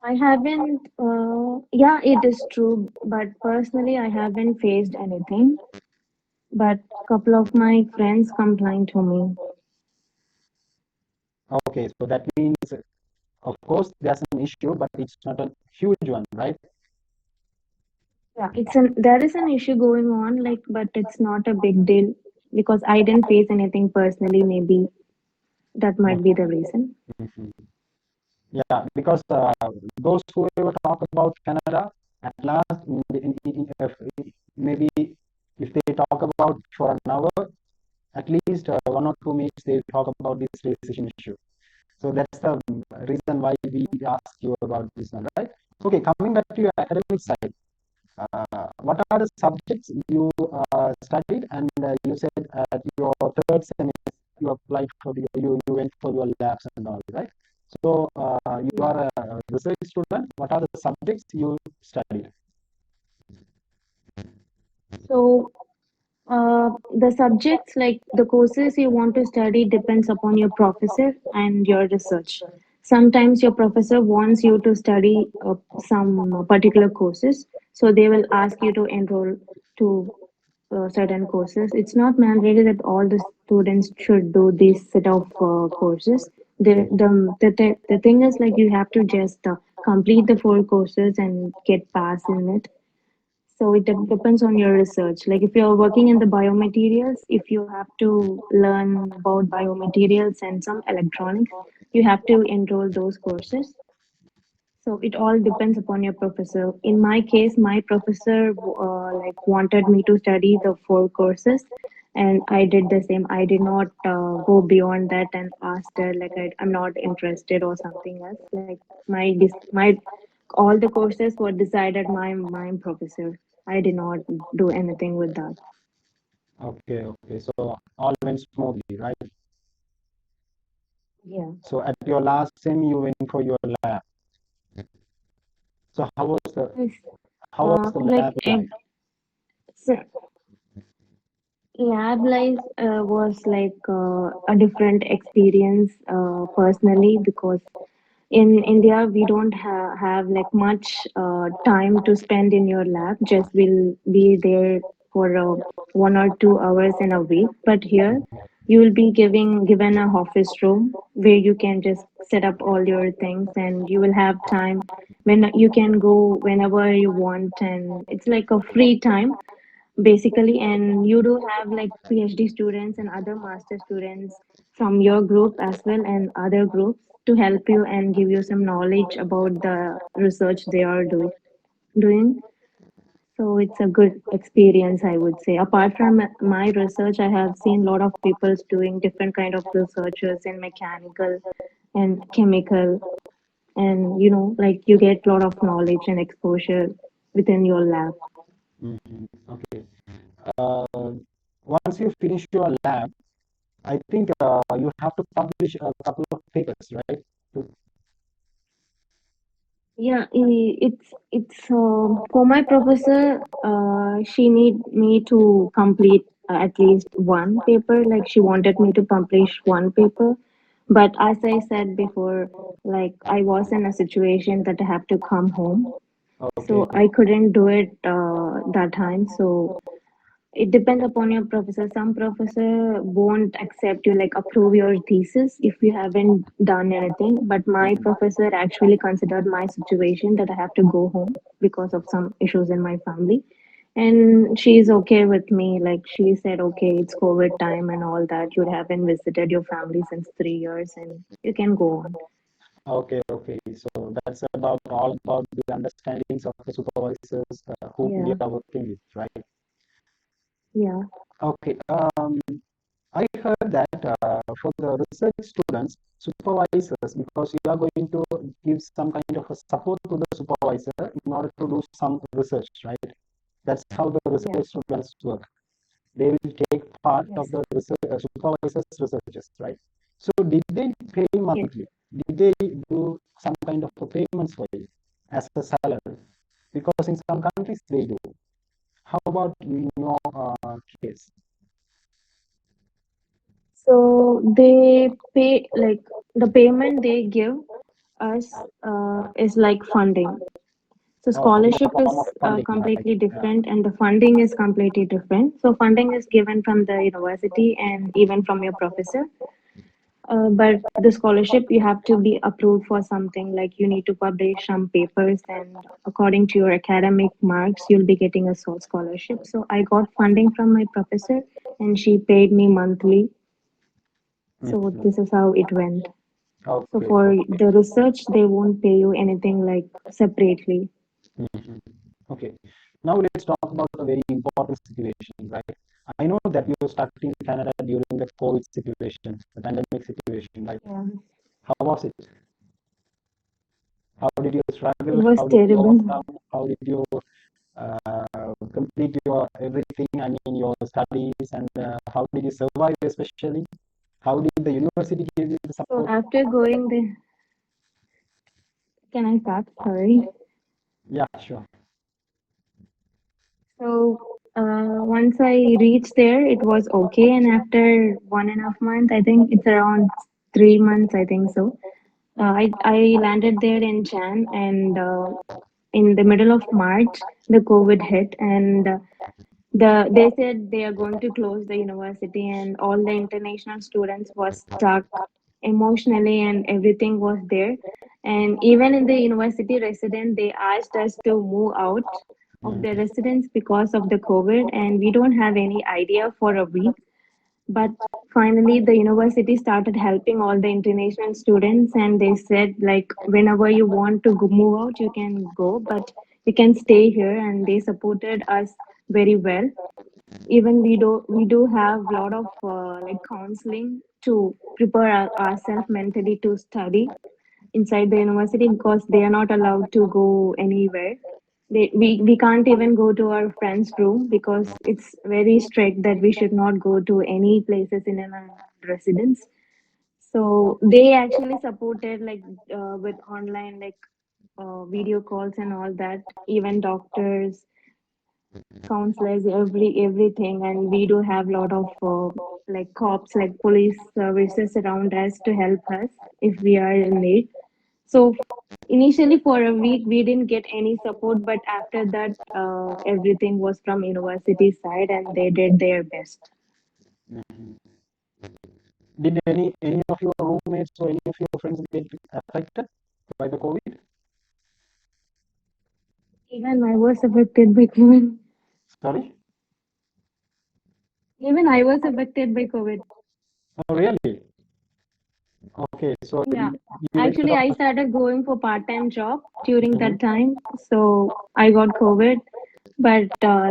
I haven't, yeah, it is true, but personally, I haven't faced anything. But couple of my friends complained to me. Okay, so that means, of course, there's an issue, but it's not a huge one, right? Yeah, there is an issue going on, like, but it's not a big deal because I didn't face anything personally. Maybe that might be the reason. Mhm. Yeah, because those who ever talk about Canada, at last, maybe if they talk about for an hour, at least 1 or 2 minutes, they talk about this racism issue. So that's the reason why we ask you about this one, right? Okay, coming back to your academic side, what are the subjects you studied? And you said at your third semester you applied for you went for your labs and all, right? So you Yeah. are a research student. What are the subjects you studied? So, the subjects, like the courses you want to study, depends upon your professor and your research. Sometimes your professor wants you to study some particular courses, so they will ask you to enroll to certain courses. It's not mandated that all the students should do this set of courses. The thing is, like, you have to just complete the four courses and get pass in it. So it depends on your research. Like if you're working in the biomaterials, if you have to learn about biomaterials and some electronics, you have to enroll those courses. So it all depends upon your professor. In my case, my professor like wanted me to study the four courses, and I did the same. I did not go beyond that and asked her like I'm not interested or something else. Like my all the courses were decided my professor. I did not do anything with that. Okay, okay. So all went smoothly, right? Yeah. So at your last sem, you went for your lab. So Yes. how was the Like lab life? lab life was like a different experience personally because in India we don't have like much time to spend in your lab. Just will be there for 1 or 2 hours in a week. But here you will be given a office room where you can just set up all your things and you will have time when you can go whenever you want, and it's like a free time basically. And you do have like PhD students and other master students from your group as well and other groups to help you and give you some knowledge about the research they are doing. So it's a good experience, I would say. Apart from my research, I have seen a lot of people doing different kind of researchers in mechanical and chemical, and like you get a lot of knowledge and exposure within your lab. Mhm. Okay. Uh, Once you finish your lab, I think you have to publish a couple of papers, right? To- Yeah, it's for my professor. She need me to complete at least one paper. Like she wanted me to publish one paper, but as I said before, like I was in a situation that I have to come home, Okay. so I couldn't do it that time. So it depends upon your professor. Some professor won't accept you, like approve your thesis if you haven't done anything. But my professor actually considered my situation that I have to go home because of some issues in my family. And she's okay with me. Like she said, okay, it's COVID time and all that. You haven't visited your family since 3 years and you can go on. Okay, okay. So that's about all about the understandings of the supervisors whom we Yeah, are working with, right? yeah. Okay. I heard that for the research students, supervisors, because you are going to give some kind of a support to the supervisor in order to do some research, right? That's how the Yeah. research students work. They will take part of Yes. the supervisor's researches, right? So did they pay Yes. monthly? Did they do some kind of a payments for you as a salary? Because in some countries they do. How about in your case? So they pay like the payment they give. us is like funding. So Oh, in the scholarship form of is funding, right? completely Yeah. different, and the funding is completely different. So funding is given from the university and even from your professor. But the scholarship, you have to be approved for something, like you need to publish some papers, and according to your academic marks, you'll be getting a scholarship. So I got funding from my professor, and she paid me monthly. So Mhm. this is how it went. So Okay, for okay. the research, they won't pay you anything like separately. Mhm. Okay. Now let's talk about a very important situation, right? I know that you started in Canada during the COVID situation, the pandemic situation, right? Yeah, How was it? How did you it struggle? was How did you terrible. overcome? How did you complete your everything? I mean, your studies, and how did you survive, especially? How did the university give you the So support? after going the, can I start? Sorry. Yeah, sure. So once I reached there, it was okay. And after 1.5 months, I think it's around 3 months, I think so. I landed there in Jan, and in the middle of March, the COVID hit, and they said they are going to close the university, and all the international students was stuck emotionally, and everything was there. And even in the university resident, they asked us to move out of the Mhm. residence because of the COVID, and we don't have any idea for a week. But finally, the university started helping all the international students, and they said, like, whenever you want to move out, you can go, but you can stay here. And they supported us very well. Even we do have a lot of like counseling to prepare ourselves mentally to study inside the university, because they are not allowed to go anywhere. We can't even go to our friend's room because it's very strict that we should not go to any places in a residence. So they actually supported, like, with online, like, video calls and all that. Even doctors, counselors, everything. And we do have a lot of like cops, like police services around us to help us if we are in need. So initially for a week we didn't get any support, but after that everything was from university side, and they did their best. Mhm. Did any of your roommates or any of your friends get affected by the COVID? Even I was affected by COVID. Sorry? Even I was affected by COVID. Oh, really? Okay, so Yeah. you went to Actually, the I hospital. started going for part-time job during Mhm. that time. So I got COVID, but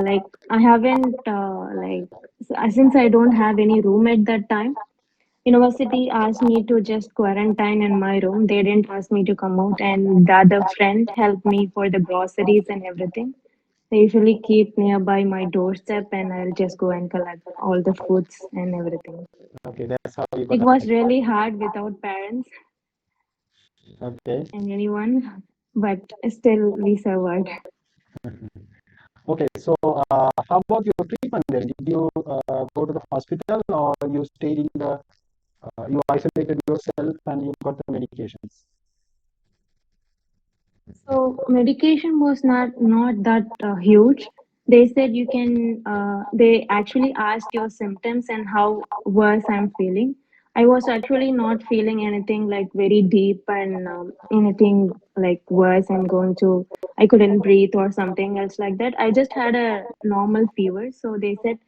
like I haven't since I don't have any room at that time. University asked me to just quarantine in my room. They didn't ask me to come out, and the other friend helped me for the groceries and everything. They usually keep nearby my doorstep, and I'll just go and collect all the foods and everything. Okay, that's how you got It was affected. really hard without parents Okay. and anyone, but still we survived. Okay, so how about your treatment then? Did you go to the hospital, or you stayed in the, you isolated yourself and you got the medications? So medication was not that huge. They said you can. They actually asked your symptoms and how worse I'm feeling. I was actually not feeling anything like very deep, and anything like worse. I'm going to. I couldn't breathe or something else like that. I just had a normal fever. So they said,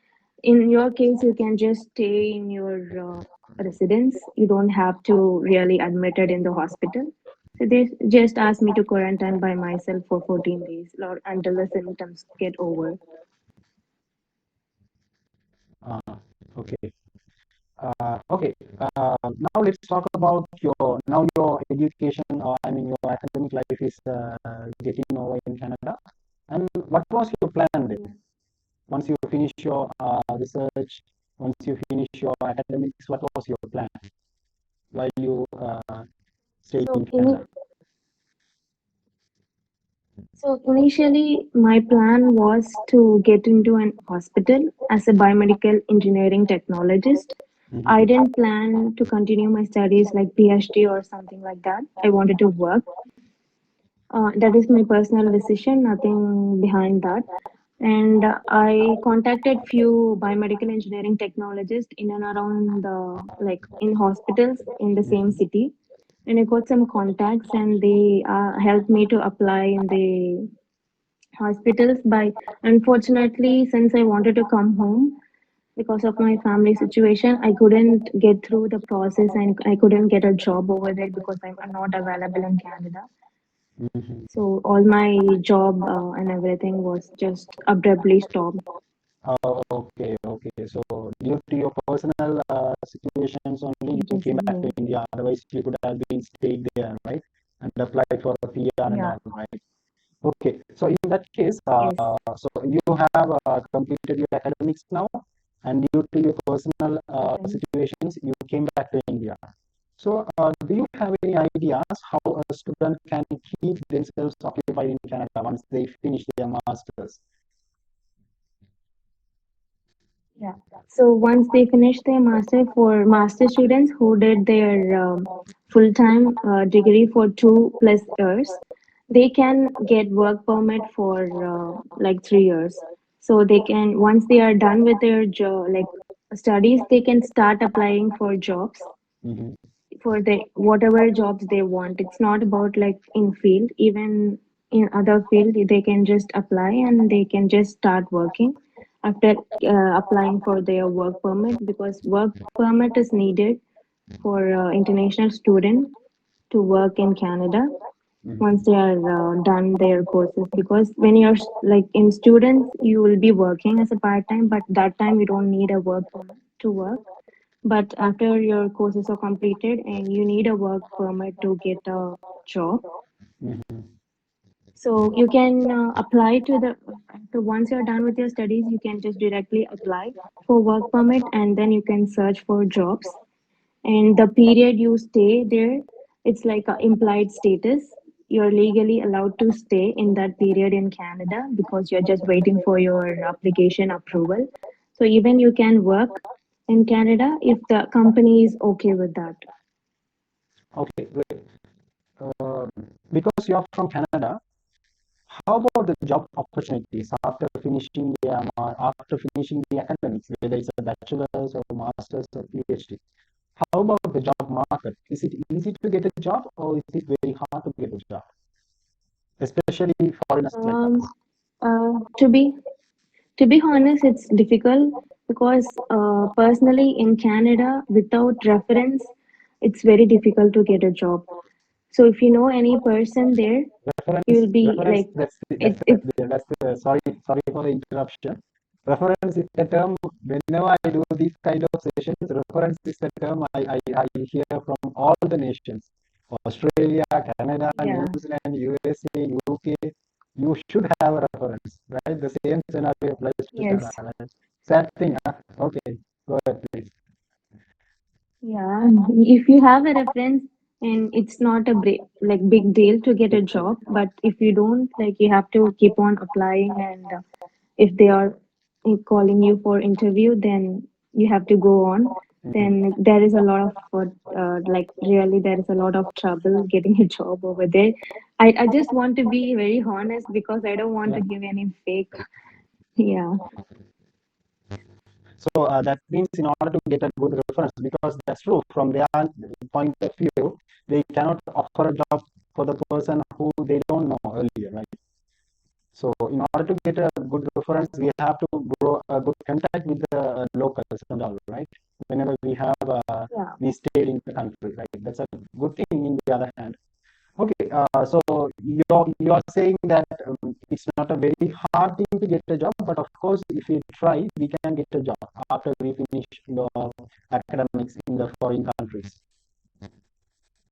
in your case, you can just stay in your residence. You don't have to really admit it in the hospital. So they just asked me to quarantine by myself for 14 days or until the symptoms get over. Uh, okay. Okay. Now let's talk about your education, or I mean your academic life is getting over in Canada. And what was your plan then? Yeah. Once you finish your research, once you finish your academics, what was your plan while you stayed So, in Canada? initially, my plan was to get into an hospital as a biomedical engineering technologist. I Mhm. didn't plan to continue my studies like PhD or something like that. I wanted to work. That is my personal decision, nothing behind that. And I contacted few biomedical engineering technologists in and around the like in hospitals in the same Mhm. city, and I got some contacts, and they helped me to apply in the hospitals. By unfortunately, since I wanted to come home because of my family situation, I couldn't get through the process, and I couldn't get a job over there because I'm not available in Canada. Mhm. So all my job and everything was just abruptly stopped. Oh, okay, okay. So due to your personal situations only, you Yes, came back to yes, India. Otherwise, you could have been stayed there, right? And applied for a PR and yeah, all, right? Okay. So in that case, yes, so you have completed your academics now, and due to your personal right. situations, you came back to India. So, do you have any ideas how a student can keep themselves occupied in Canada once they finish their masters? Yeah. So once they finish their master, for master students who did their full-time degree for 2+ years, they can get work permit for like 3 years. So they can, once they are done with their job, like studies, they can start applying for jobs, Mhm. for the whatever jobs they want. It's not about like in field, even in other field they can just apply and they can just start working after applying for their work permit, because work permit is needed for international student to work in Canada once Mhm. they are done their courses. Because when you're like in students, you will be working as a part-time, but that time you don't need a work permit to work. But after your courses are completed and you need a work permit to get a job, Mhm. so you can apply to the, so once you're done with your studies, you can just directly apply for work permit, and then you can search for jobs. And the period you stay there, it's like a implied status. You're legally allowed to stay in that period in Canada because you're just waiting for your application approval. So even you can work in Canada if the company is okay with that. Okay, great. Uh, because you are from Canada, how about the job opportunities after finishing after finishing the academics, whether it's a bachelor's or master's or PhD? How about the job market? Is it easy to get a job or is it very hard to get a job, especially foreigners like Um, us? to be honest, it's difficult because personally in Canada, without reference, it's very difficult to get a job. So if you know any person there, you'll be Reference. like, it's Sorry for the interruption. Reference is the term. Whenever I do these kind of sessions, reference is the term I hear from all the nations. Australia, Canada, New yeah, Zealand, USA, UK. You should have a reference, right? The same scenario applies to Canada, yes, right? Sad thing, huh? Okay, go ahead, please. yeah. If you have a reference, and it's not a like big deal to get a job, but if you don't, like you have to keep on applying, and if they are calling you for interview, then you have to go on. Mhm. Then there is a lot of like really there is a lot of trouble getting a job over there. I just want to be very honest because I don't want Yeah. to give any fake. Yeah. So that means in order to get a good reference, because that's true from their point of view, they cannot offer a job for the person who they don't know earlier, right? So in order to get a good reference, we have to grow a good contact with the locals and all, right? Whenever Yeah. we stay in the country, right? That's a good thing. In the other hand, okay. So you're saying that it's not a very hard thing to get a job, but of course, if we try, we can get a job after we finish the academics in the foreign countries.